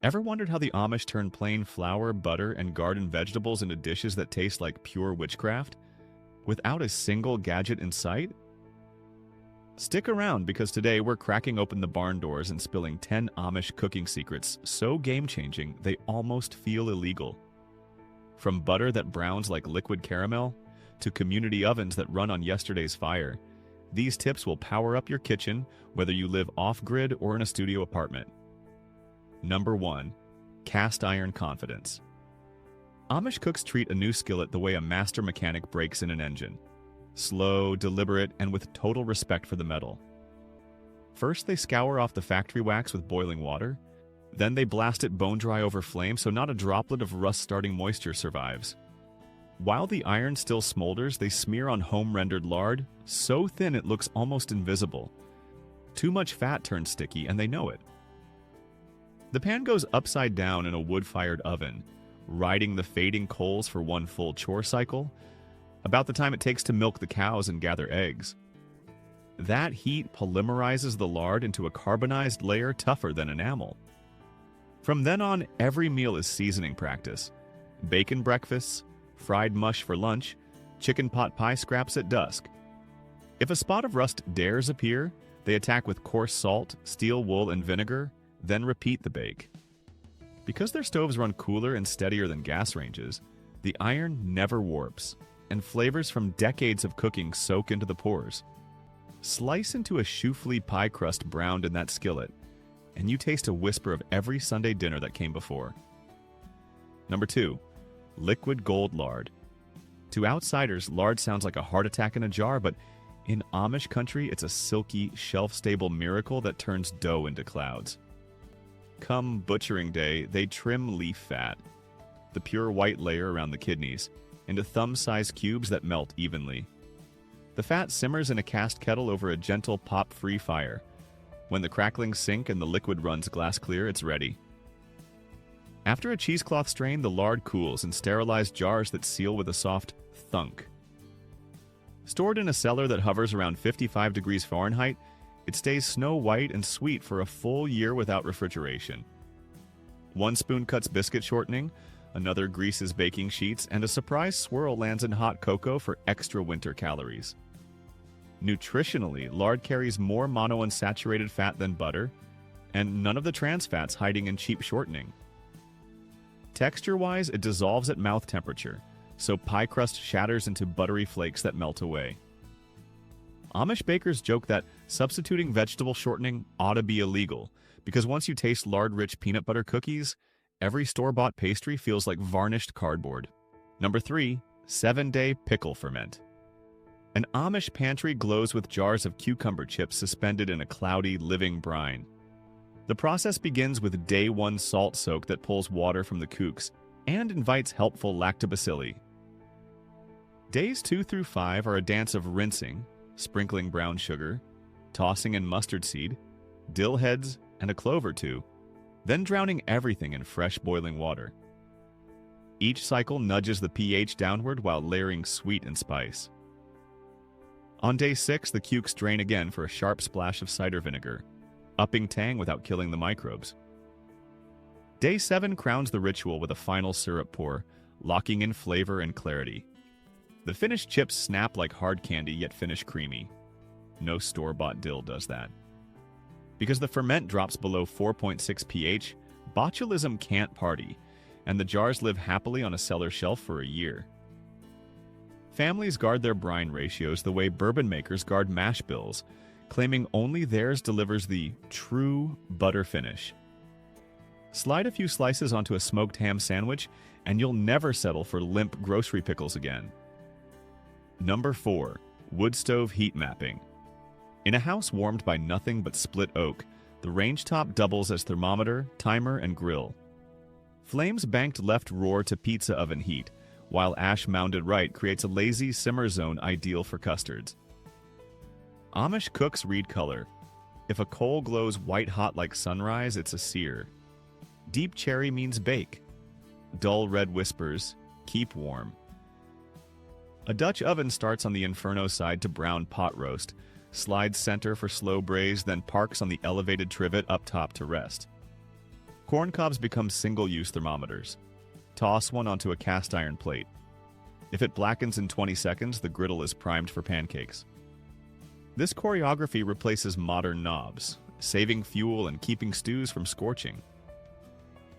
Ever wondered how the Amish turn plain flour, butter, and garden vegetables into dishes that taste like pure witchcraft, without a single gadget in sight? Stick around because today we're cracking open the barn doors and spilling 10 Amish cooking secrets so game-changing they almost feel illegal. From butter that browns like liquid caramel, to community ovens that run on yesterday's fire, these tips will power up your kitchen whether you live off-grid or in a studio apartment. Number 1. Cast iron confidence. Amish cooks treat a new skillet the way a master mechanic breaks in an engine. Slow, deliberate, and with total respect for the metal. First, they scour off the factory wax with boiling water. Then they blast it bone dry over flame so not a droplet of rust-starting moisture survives. While the iron still smolders, they smear on home-rendered lard, so thin it looks almost invisible. Too much fat turns sticky, and they know it. The pan goes upside down in a wood-fired oven, riding the fading coals for one full chore cycle, about the time it takes to milk the cows and gather eggs. That heat polymerizes the lard into a carbonized layer tougher than enamel. From then on, every meal is seasoning practice. Bacon breakfasts, fried mush for lunch, chicken pot pie scraps at dusk. If a spot of rust dares appear, they attack with coarse salt, steel wool, and vinegar, then repeat the bake. Because their stoves run cooler and steadier than gas ranges, the iron never warps, and flavors from decades of cooking soak into the pores. Slice into a chouflé pie crust browned in that skillet, and you taste a whisper of every Sunday dinner that came before. Number 2. Liquid gold lard. To outsiders, lard sounds like a heart attack in a jar, but in Amish country, it's a silky, shelf-stable miracle that turns dough into clouds. Come butchering day, they trim leaf fat, the pure white layer around the kidneys, into thumb-sized cubes that melt evenly. The fat simmers in a cast kettle over a gentle pop-free fire. When the cracklings sink and the liquid runs glass clear, it's ready. After a cheesecloth strain, the lard cools in sterilized jars that seal with a soft thunk. Stored in a cellar that hovers around 55 degrees Fahrenheit, it stays snow-white and sweet for a full year without refrigeration. One spoon cuts biscuit shortening, another greases baking sheets, and a surprise swirl lands in hot cocoa for extra winter calories. Nutritionally, lard carries more monounsaturated fat than butter, and none of the trans fats hiding in cheap shortening. Texture-wise, it dissolves at mouth temperature, so pie crust shatters into buttery flakes that melt away. Amish bakers joke that substituting vegetable shortening ought to be illegal, because once you taste lard-rich peanut butter cookies, every store-bought pastry feels like varnished cardboard. Number 3. 7-Day Pickle Ferment. An Amish pantry glows with jars of cucumber chips suspended in a cloudy, living brine. The process begins with day 1 salt soak that pulls water from the kooks and invites helpful lactobacilli. Days 2 through 5 are a dance of rinsing, sprinkling brown sugar, tossing in mustard seed, dill heads, and a clove or two, then drowning everything in fresh boiling water. Each cycle nudges the pH downward while layering sweet and spice. On day 6, the cukes drain again for a sharp splash of cider vinegar, upping tang without killing the microbes. Day 7 crowns the ritual with a final syrup pour, locking in flavor and clarity. The finished chips snap like hard candy yet finish creamy. No store-bought dill does that. Because the ferment drops below 4.6 pH, botulism can't party, and the jars live happily on a cellar shelf for a year. Families guard their brine ratios the way bourbon makers guard mash bills, claiming only theirs delivers the true butter finish. Slide a few slices onto a smoked ham sandwich, and you'll never settle for limp grocery pickles again. Number 4. Wood stove heat mapping. In a house warmed by nothing but split oak, the range top doubles as thermometer, timer, and grill. Flames banked left roar to pizza oven heat, while ash mounded right creates a lazy simmer zone ideal for custards. Amish cooks read color. If a coal glows white-hot like sunrise, it's a sear. Deep cherry means bake. Dull red whispers, keep warm. A Dutch oven starts on the inferno side to brown pot roast, slides center for slow braise, then parks on the elevated trivet up top to rest. Corn cobs become single-use thermometers. Toss one onto a cast iron plate. If it blackens in 20 seconds, the griddle is primed for pancakes. This choreography replaces modern knobs, saving fuel and keeping stews from scorching.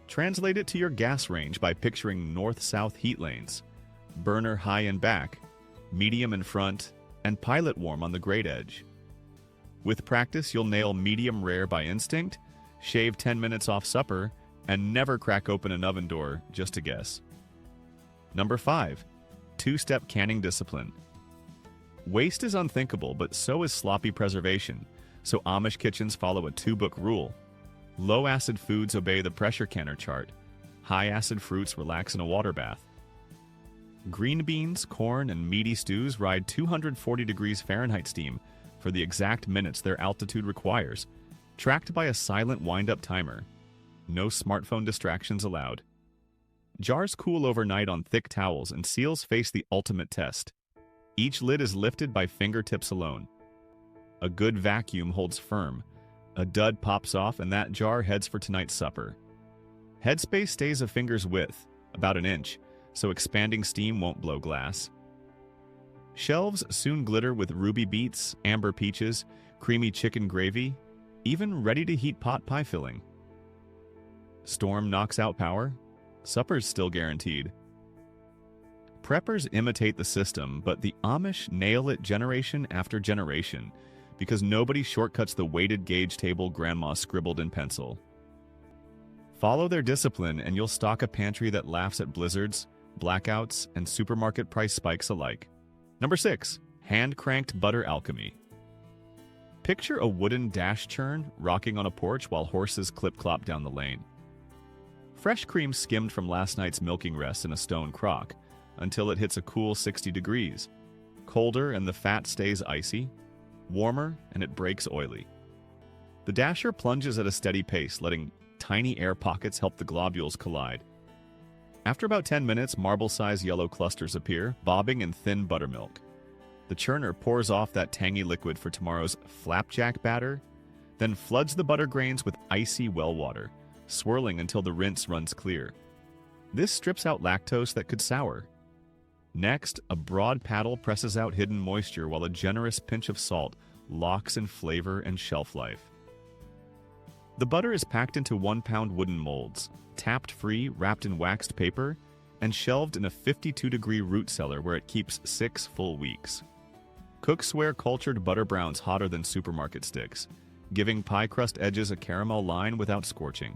Translate it to your gas range by picturing north-south heat lanes, burner high in back, medium in front, and pilot warm on the grate edge. With practice, you'll nail medium rare by instinct, shave 10 minutes off supper, and never crack open an oven door just to guess. Number 5. Two-step canning discipline. Waste is unthinkable, but so is sloppy preservation, so Amish kitchens follow a 2-book rule. Low-acid foods obey the pressure canner chart. High-acid fruits relax in a water bath. Green beans, corn, and meaty stews ride 240 degrees Fahrenheit steam for the exact minutes their altitude requires, tracked by a silent wind-up timer. No smartphone distractions allowed. Jars cool overnight on thick towels, and seals face the ultimate test. Each lid is lifted by fingertips alone. A good vacuum holds firm. A dud pops off, and that jar heads for tonight's supper. Headspace stays a finger's width, about an inch, so expanding steam won't blow glass. Shelves soon glitter with ruby beets, amber peaches, creamy chicken gravy, even ready-to-heat pot pie filling. Storm knocks out power. Supper's still guaranteed. Preppers imitate the system, but the Amish nail it generation after generation because nobody shortcuts the weighted gauge table Grandma scribbled in pencil. Follow their discipline and you'll stock a pantry that laughs at blizzards, blackouts, and supermarket price spikes alike. Number 6. Hand-cranked butter alchemy. Picture a wooden dash churn rocking on a porch while horses clip-clop down the lane. Fresh cream skimmed from last night's milking rest in a stone crock until it hits a cool 60 degrees. Colder and the fat stays icy. Warmer and it breaks oily. The dasher plunges at a steady pace, letting tiny air pockets help the globules collide. After about 10 minutes, marble-sized yellow clusters appear, bobbing in thin buttermilk. The churner pours off that tangy liquid for tomorrow's flapjack batter, then floods the butter grains with icy well water, swirling until the rinse runs clear. This strips out lactose that could sour. Next, a broad paddle presses out hidden moisture while a generous pinch of salt locks in flavor and shelf life. The butter is packed into 1-pound wooden molds, tapped free, wrapped in waxed paper, and shelved in a 52-degree root cellar where it keeps 6 full weeks. Cooks swear cultured butter browns hotter than supermarket sticks, giving pie crust edges a caramel line without scorching.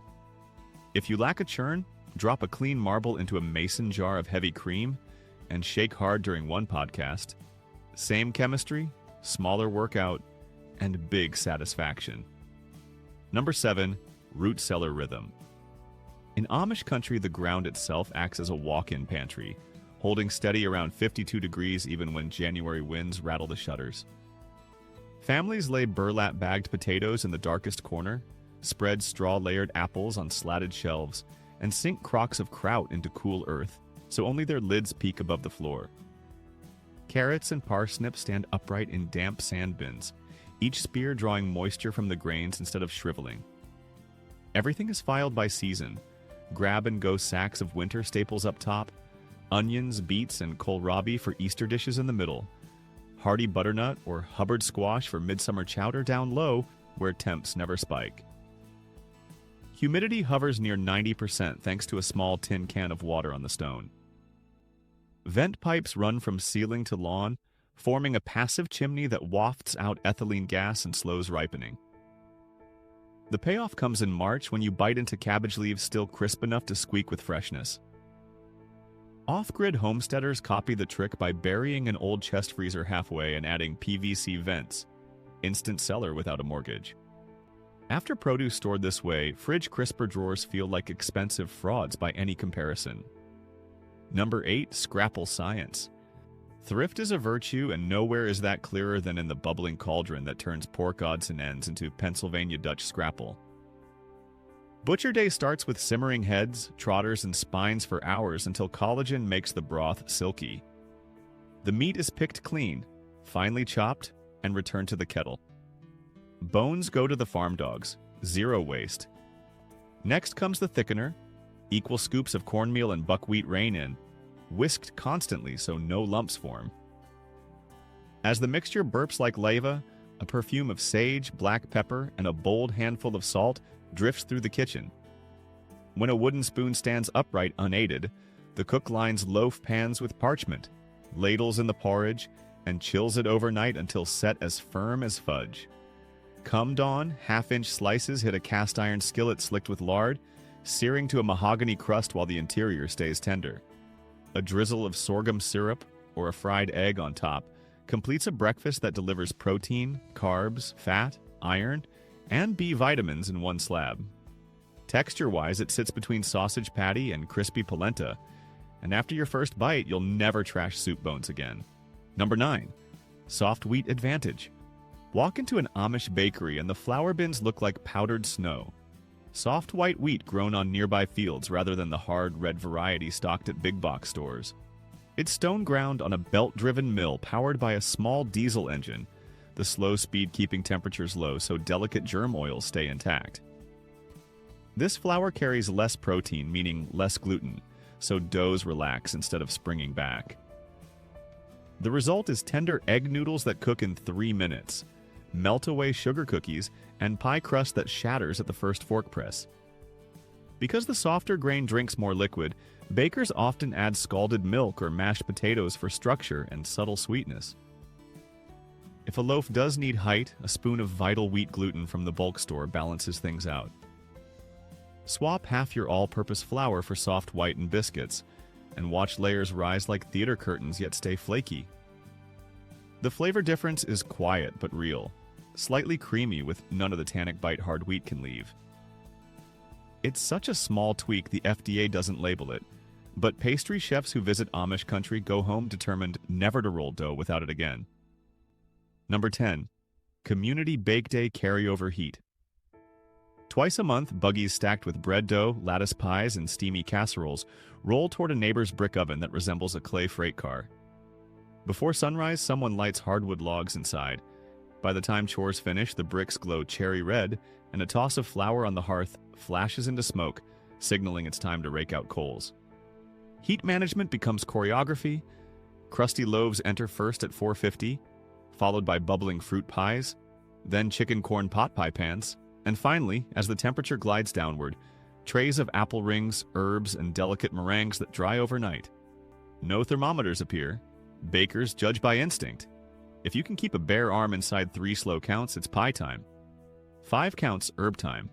If you lack a churn, drop a clean marble into a mason jar of heavy cream and shake hard during one podcast. Same chemistry, smaller workout, and big satisfaction. Number 7. Root cellar rhythm. In Amish country, the ground itself acts as a walk-in pantry, holding steady around 52 degrees even when January winds rattle the shutters. Families lay burlap-bagged potatoes in the darkest corner, spread straw-layered apples on slatted shelves, and sink crocks of kraut into cool earth, so only their lids peek above the floor. Carrots and parsnips stand upright in damp sand bins, each spear drawing moisture from the grains instead of shriveling. Everything is filed by season. Grab-and-go sacks of winter staples up top, onions, beets, and kohlrabi for Easter dishes in the middle, hearty butternut or Hubbard squash for midsummer chowder down low where temps never spike. Humidity hovers near 90% thanks to a small tin can of water on the stone. Vent pipes run from ceiling to lawn, forming a passive chimney that wafts out ethylene gas and slows ripening. The payoff comes in March when you bite into cabbage leaves still crisp enough to squeak with freshness. Off-grid homesteaders copy the trick by burying an old chest freezer halfway and adding PVC vents. Instant cellar without a mortgage. After produce stored this way, fridge crisper drawers feel like expensive frauds by any comparison. Number 8. Scrapple Science. Thrift is a virtue, and nowhere is that clearer than in the bubbling cauldron that turns pork odds and ends into Pennsylvania Dutch scrapple. Butcher day starts with simmering heads, trotters, and spines for hours until collagen makes the broth silky. The meat is picked clean, finely chopped, and returned to the kettle. Bones go to the farm dogs, zero waste. Next comes the thickener. Equal scoops of cornmeal and buckwheat rain in, whisked constantly so no lumps form. As the mixture burps like lava, a perfume of sage, black pepper, and a bold handful of salt drifts through the kitchen. When a wooden spoon stands upright unaided, the cook lines loaf pans with parchment, ladles in the porridge, and chills it overnight until set as firm as fudge. Come dawn, half-inch slices hit a cast-iron skillet slicked with lard, searing to a mahogany crust while the interior stays tender. A drizzle of sorghum syrup or a fried egg on top completes a breakfast that delivers protein, carbs, fat, iron, and B vitamins in one slab. Texture-wise, it sits between sausage patty and crispy polenta, and after your first bite, you'll never trash soup bones again. Number 9. Soft Wheat Advantage. Walk into an Amish bakery and the flour bins look like powdered snow. Soft white wheat grown on nearby fields rather than the hard red variety stocked at big box stores. It's stone ground on a belt-driven mill powered by a small diesel engine, the slow speed keeping temperatures low so delicate germ oils stay intact. This flour carries less protein, meaning less gluten, so doughs relax instead of springing back. The result is tender egg noodles that cook in 3 minutes, melt-away sugar cookies, and pie crust that shatters at the first fork press. Because the softer grain drinks more liquid, bakers often add scalded milk or mashed potatoes for structure and subtle sweetness. If a loaf does need height, a spoon of vital wheat gluten from the bulk store balances things out. Swap half your all-purpose flour for soft white and biscuits, and watch layers rise like theater curtains yet stay flaky. The flavor difference is quiet but real, slightly creamy with none of the tannic bite hard wheat can leave. It's such a small tweak the FDA doesn't label it, but pastry chefs who visit Amish country go home determined never to roll dough without it again. Number 10. Community Bake Day Carryover Heat. Twice a month, buggies stacked with bread dough, lattice pies, and steamy casseroles roll toward a neighbor's brick oven that resembles a clay freight car. Before sunrise, someone lights hardwood logs inside. By the time chores finish, the bricks glow cherry red, and a toss of flour on the hearth flashes into smoke, signaling it's time to rake out coals. Heat management becomes choreography. Crusty loaves enter first at 450, followed by bubbling fruit pies, then chicken corn pot pie pans, and finally, as the temperature glides downward, trays of apple rings, herbs, and delicate meringues that dry overnight. No thermometers appear. Bakers judge by instinct. If you can keep a bare arm inside 3 slow counts, it's pie time. 5 counts, herb time.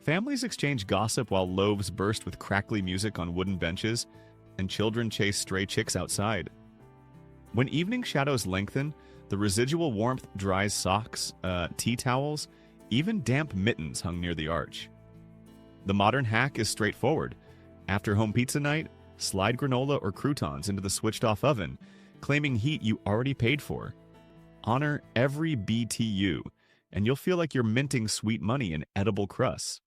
Families exchange gossip while loaves burst with crackly music on wooden benches, and children chase stray chicks outside. When evening shadows lengthen, the residual warmth dries socks, tea towels, even damp mittens hung near the arch. The modern hack is straightforward. After home pizza night, slide granola or croutons into the switched-off oven, claiming heat you already paid for. Honor every BTU, and you'll feel like you're minting sweet money in edible crusts.